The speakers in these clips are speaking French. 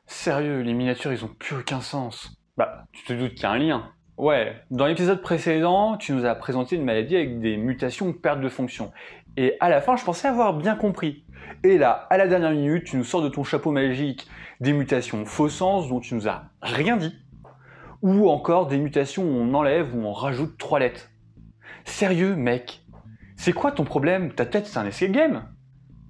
Sérieux, les miniatures, ils ont plus aucun sens. Bah, tu te doutes qu'il y a un lien. Ouais, dans l'épisode précédent, tu nous as présenté une maladie avec des mutations perte de fonction. Et à la fin, je pensais avoir bien compris. Et là, à la dernière minute, tu nous sors de ton chapeau magique des mutations faux sens dont tu nous as rien dit. Ou encore des mutations où on enlève ou on rajoute 3 lettres. Sérieux, mec? C'est quoi ton problème? Ta tête, c'est un escape game?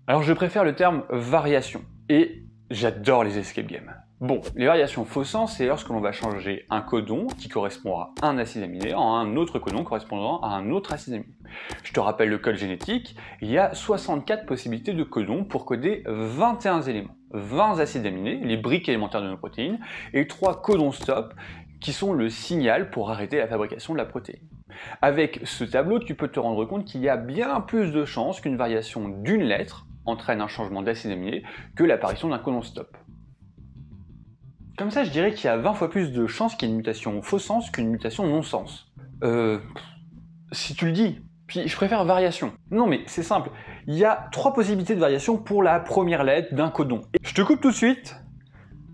Alors je préfère le terme variation. Et j'adore les escape games. Bon, les variations faux sens, c'est lorsque l'on va changer un codon qui correspond à un acide aminé en un autre codon correspondant à un autre acide aminé. Je te rappelle le code génétique, il y a 64 possibilités de codons pour coder 21 éléments, 20 acides aminés, les briques élémentaires de nos protéines, et 3 codons stop qui sont le signal pour arrêter la fabrication de la protéine. Avec ce tableau, tu peux te rendre compte qu'il y a bien plus de chances qu'une variation d'une lettre entraîne un changement d'acide aminé que l'apparition d'un codon stop. Comme ça, je dirais qu'il y a 20 fois plus de chances qu'il y ait une mutation faux sens qu'une mutation non sens. Si tu le dis. Puis je préfère variation. Non mais c'est simple, il y a 3 possibilités de variation pour la première lettre d'un codon. Et je te coupe tout de suite,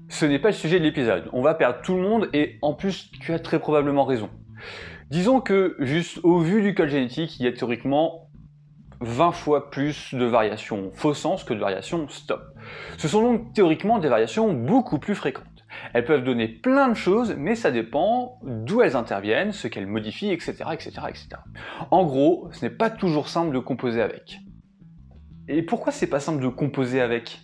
ce n'est pas le sujet de l'épisode. On va perdre tout le monde et en plus tu as très probablement raison. Disons que juste au vu du code génétique, il y a théoriquement 20 fois plus de variations faux sens que de variations stop. Ce sont donc théoriquement des variations beaucoup plus fréquentes. Elles peuvent donner plein de choses, mais ça dépend d'où elles interviennent, ce qu'elles modifient, etc., etc., etc. En gros, ce n'est pas toujours simple de composer avec. Et pourquoi c'est pas simple de composer avec?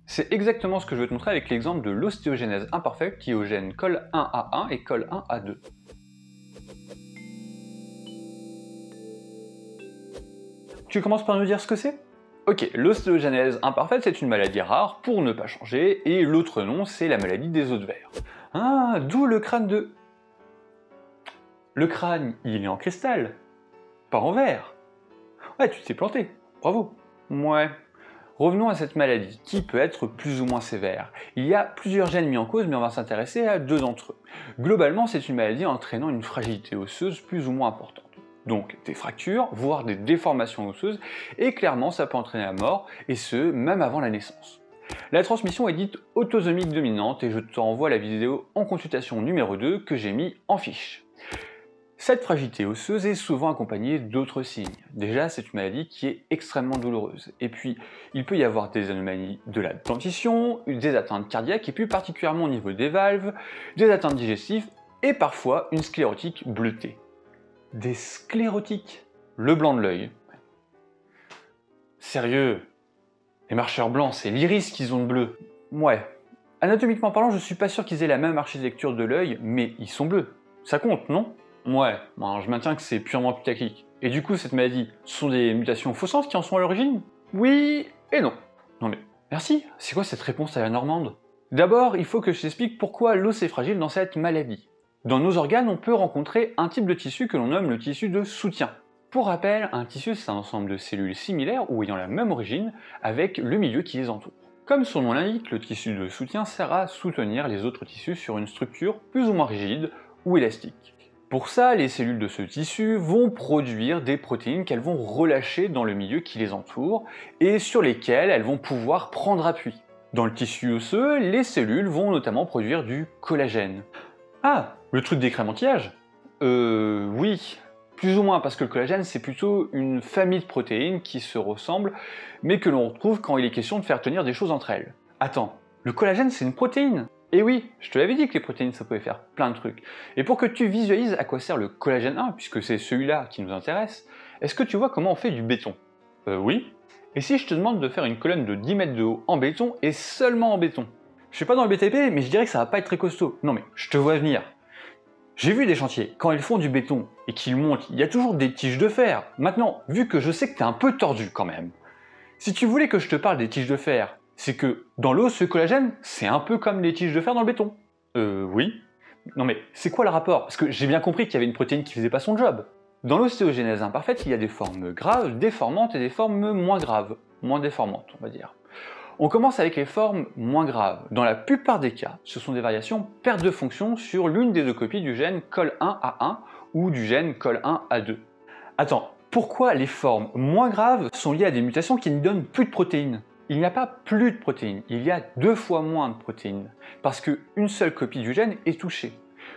C'est exactement ce que je vais te montrer avec l'exemple de l'ostéogenèse imparfaite qui est au gène col1A1 et col1A2. Tu commences par nous dire ce que c'est? Ok, l'ostéogenèse imparfaite, c'est une maladie rare, pour ne pas changer, et l'autre nom, c'est la maladie des os de verre. Ah, d'où le crâne de... Le crâne, il est en cristal, pas en verre. Ouais, tu t'es planté, bravo. Ouais. Revenons à cette maladie, qui peut être plus ou moins sévère. Il y a plusieurs gènes mis en cause, mais on va s'intéresser à 2 d'entre eux. Globalement, c'est une maladie entraînant une fragilité osseuse plus ou moins importante. Donc des fractures, voire des déformations osseuses, et clairement ça peut entraîner la mort, et ce, même avant la naissance. La transmission est dite autosomique dominante, et je te renvoie à la vidéo en consultation numéro 2 que j'ai mis en fiche. Cette fragilité osseuse est souvent accompagnée d'autres signes. Déjà, c'est une maladie qui est extrêmement douloureuse. Et puis, il peut y avoir des anomalies de la dentition, des atteintes cardiaques, et plus particulièrement au niveau des valves, des atteintes digestives, et parfois une sclérotique bleutée. Des sclérotiques. Le blanc de l'œil. Sérieux, les marcheurs blancs, c'est l'iris qu'ils ont de bleu. Ouais. Anatomiquement parlant, je suis pas sûr qu'ils aient la même architecture de l'œil, mais ils sont bleus. Ça compte, non? Ouais, ben, je maintiens que c'est purement putaclic. Et du coup, cette maladie, ce sont des mutations faux sens qui en sont à l'origine? Oui et non. Non mais, merci, c'est quoi cette réponse à la normande? D'abord, il faut que je t'explique pourquoi l'os est fragile dans cette maladie. Dans nos organes, on peut rencontrer un type de tissu que l'on nomme le tissu de soutien. Pour rappel, un tissu c'est un ensemble de cellules similaires ou ayant la même origine avec le milieu qui les entoure. Comme son nom l'indique, le tissu de soutien sert à soutenir les autres tissus sur une structure plus ou moins rigide ou élastique. Pour ça, les cellules de ce tissu vont produire des protéines qu'elles vont relâcher dans le milieu qui les entoure et sur lesquelles elles vont pouvoir prendre appui. Dans le tissu osseux, les cellules vont notamment produire du collagène. Ah, le truc d'écrémantillage? Oui, plus ou moins, parce que le collagène c'est plutôt une famille de protéines qui se ressemblent, mais que l'on retrouve quand il est question de faire tenir des choses entre elles. Attends, le collagène c'est une protéine? Et oui, je te l'avais dit que les protéines ça pouvait faire plein de trucs. Et pour que tu visualises à quoi sert le collagène 1, puisque c'est celui-là qui nous intéresse, est-ce que tu vois comment on fait du béton? Oui. Et si je te demande de faire une colonne de 10 mètres de haut en béton et seulement en béton? Je suis pas dans le BTP, mais je dirais que ça va pas être très costaud. Non mais, je te vois venir. J'ai vu des chantiers, quand ils font du béton et qu'ils montent, il y a toujours des tiges de fer. Maintenant, vu que je sais que t'es un peu tordu quand même, si tu voulais que je te parle des tiges de fer, c'est que dans l'eau, ce collagène, c'est un peu comme les tiges de fer dans le béton. Oui. Non mais, c'est quoi le rapport? Parce que j'ai bien compris qu'il y avait une protéine qui faisait pas son job. Dans l'ostéogenèse imparfaite, il y a des formes graves, déformantes et des formes moins graves, moins déformantes, on va dire. On commence avec les formes moins graves. Dans la plupart des cas, ce sont des variations perte de fonction sur l'une des 2 copies du gène col1A1 ou du gène col1A2. Attends, pourquoi les formes moins graves sont liées à des mutations qui ne donnent plus de protéines? il n'y a pas plus de protéines, il y a 2 fois moins de protéines, parce qu'une seule copie du gène est touchée.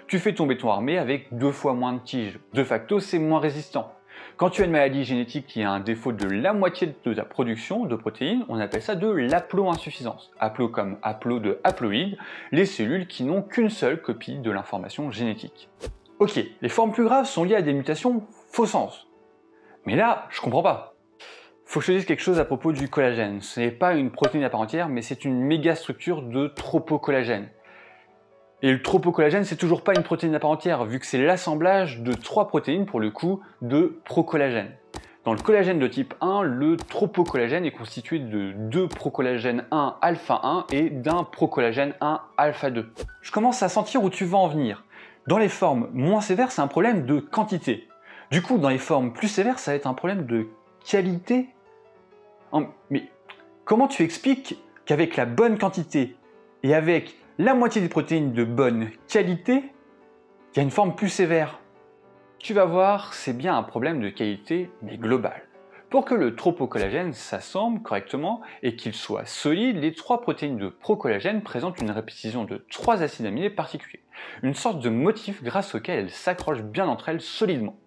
Tu fais tomber ton armée avec 2 fois moins de tiges, de facto c'est moins résistant. Quand tu as une maladie génétique qui a un défaut de la moitié de ta production de protéines, on appelle ça de l'haploinsuffisance. Haplo comme haplo de haploïde, les cellules qui n'ont qu'une seule copie de l'information génétique. Ok, les formes plus graves sont liées à des mutations faux sens. Mais là, je comprends pas. Faut que je te dise quelque chose à propos du collagène. Ce n'est pas une protéine à part entière, mais c'est une méga structure de tropocollagène. Et le tropocollagène, c'est toujours pas une protéine à part entière, vu que c'est l'assemblage de 3 protéines, pour le coup, de procollagène. Dans le collagène de type 1, le tropocollagène est constitué de 2 procollagène 1 alpha 1 et d'un procollagène 1 alpha 2. Je commence à sentir où tu vas en venir. Dans les formes moins sévères, c'est un problème de quantité. Du coup, dans les formes plus sévères, ça va être un problème de qualité. Mais comment tu expliques qu'avec la bonne quantité et avec la moitié des protéines de bonne qualité, il y a une forme plus sévère? Tu vas voir, c'est bien un problème de qualité, mais global. Pour que le tropocollagène s'assemble correctement et qu'il soit solide, les 3 protéines de procollagène présentent une répétition de 3 acides aminés particuliers, une sorte de motif grâce auquel elles s'accrochent bien entre elles solidement.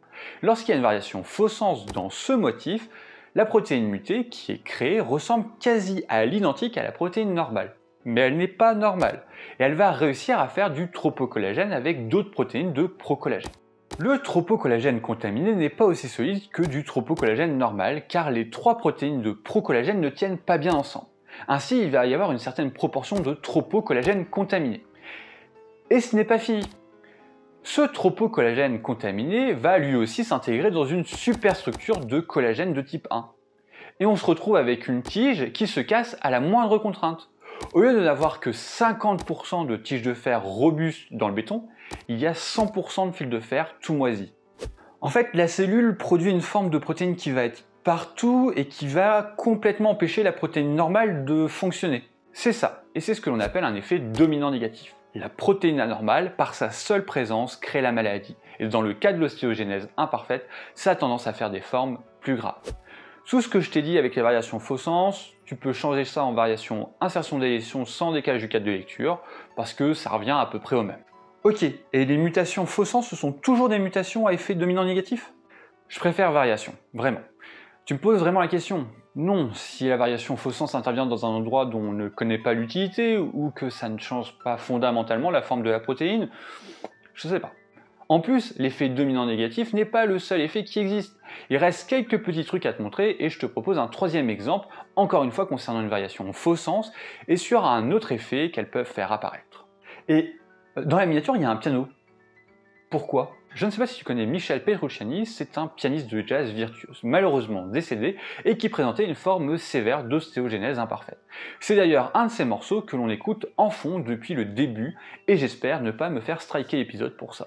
Lorsqu'il y a une variation faux sens dans ce motif, la protéine mutée qui est créée ressemble quasi à l'identique à la protéine normale. Mais elle n'est pas normale, et elle va réussir à faire du tropocollagène avec d'autres protéines de procollagène. Le tropocollagène contaminé n'est pas aussi solide que du tropocollagène normal, car les 3 protéines de procollagène ne tiennent pas bien ensemble. Ainsi, il va y avoir une certaine proportion de tropocollagène contaminé. Et ce n'est pas fini. Ce tropocollagène contaminé va lui aussi s'intégrer dans une superstructure de collagène de type 1. Et on se retrouve avec une tige qui se casse à la moindre contrainte. Au lieu de n'avoir que 50% de tiges de fer robustes dans le béton, il y a 100% de fils de fer tout moisis. En fait, la cellule produit une forme de protéine qui va être partout et qui va complètement empêcher la protéine normale de fonctionner. C'est ça, et c'est ce que l'on appelle un effet dominant négatif. La protéine anormale, par sa seule présence, crée la maladie. Et dans le cas de l'ostéogenèse imparfaite, ça a tendance à faire des formes plus graves. Tout ce que je t'ai dit avec les variations faux sens, tu peux changer ça en variation insertion-délétion sans décalage du cadre de lecture, parce que ça revient à peu près au même. Ok, et les mutations faux sens, ce sont toujours des mutations à effet dominant négatif? Je préfère variation, vraiment. Tu me poses vraiment la question? Non, si la variation faux sens intervient dans un endroit dont on ne connaît pas l'utilité, ou que ça ne change pas fondamentalement la forme de la protéine, je sais pas. En plus, l'effet dominant négatif n'est pas le seul effet qui existe. Il reste quelques petits trucs à te montrer et je te propose un 3e exemple, encore une fois concernant une variation faux sens, et sur un autre effet qu'elles peuvent faire apparaître. Et dans la miniature, il y a un piano. Pourquoi? Je ne sais pas si tu connais Michel Petrucciani, c'est un pianiste de jazz virtuose, malheureusement décédé, et qui présentait une forme sévère d'ostéogenèse imparfaite. C'est d'ailleurs un de ces morceaux que l'on écoute en fond depuis le début, et j'espère ne pas me faire striker l'épisode pour ça.